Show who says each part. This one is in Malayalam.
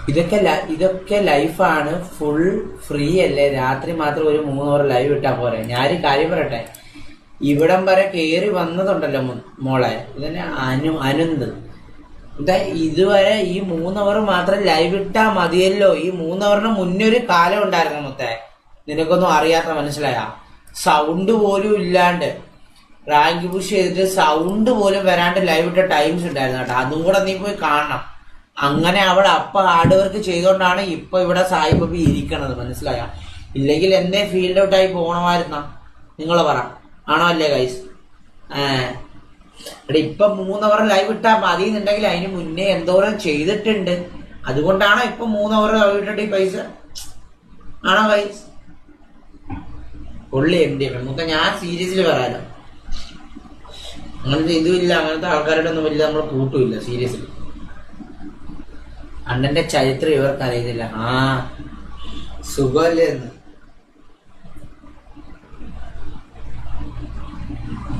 Speaker 1: ഇതൊക്കെ ലൈഫാണ്. ഫുൾ ഫ്രീ അല്ലേ? രാത്രി മാത്രം ഒരു 3 hour ലൈവ് ഇട്ടാ പോരെ. ഞാനൊരു കാര്യം പറയട്ടെ, ഇവിടം വരെ കേറി വന്നതുണ്ടല്ലോ മോളെ, ഇതന്നെ അനന്ത് ഇതാ. ഇതുവരെ ഈ 3 hour മാത്രം ലൈവ് ഇട്ടാ മതിയല്ലോ. ഈ 3 hourന് മുന്നേ ഒരു കാലം ഉണ്ടായിരുന്നു മുത്തേ, നിനക്കൊന്നും അറിയാത്ത, മനസ്സിലായ? സൗണ്ട് പോലും ഇല്ലാണ്ട് റാങ്ക് പുഷ് ചെയ്തിട്ട് സൗണ്ട് പോലും വരാണ്ട് ലൈവ് ഇട്ട ടൈംസ് ഉണ്ടായിരുന്നു കേട്ടോ. അതും കൂടെ നീ പോയി കാണണം. അങ്ങനെ അവിടെ ഹാർഡ് വർക്ക് ചെയ്തോണ്ടാണ് ഇപ്പൊ ഇവിടെ സായിബബി ഇരിക്കണത്, മനസ്സിലായ? ഇല്ലെങ്കിൽ എന്തേ ഫീൽഡ് ഔട്ട് ആയി പോകണമായിരുന്ന നിങ്ങൾ പറ, ആണോ അല്ലേ ഗൈസ്? ഇപ്പൊ 3 hour ലൈവ് ഇട്ടാ മതി എന്നുണ്ടെങ്കിൽ അതിന് മുന്നേ എന്തോരം ചെയ്തിട്ടുണ്ട്. അതുകൊണ്ടാണോ ഇപ്പൊ 3 hour ലൈവ് ഇട്ടിട്ട് ഈ പൈസ? ആണോ ഗൈസ്? പൊള്ളി എന്റെ നമുക്ക് ഞാൻ സീരിയസിൽ പറയാലോ. അങ്ങനത്തെ ഇതുമില്ല, അങ്ങനത്തെ ആൾക്കാരുടെ ഒന്നും വലിയ നമ്മൾ കൂട്ടുമില്ല സീരിയസ്ലി. അണ്ണന്റെ ചരിത്രം ഇവർക്ക് അറിയത്തില്ല. സുഖമല്ലേ എന്ന്.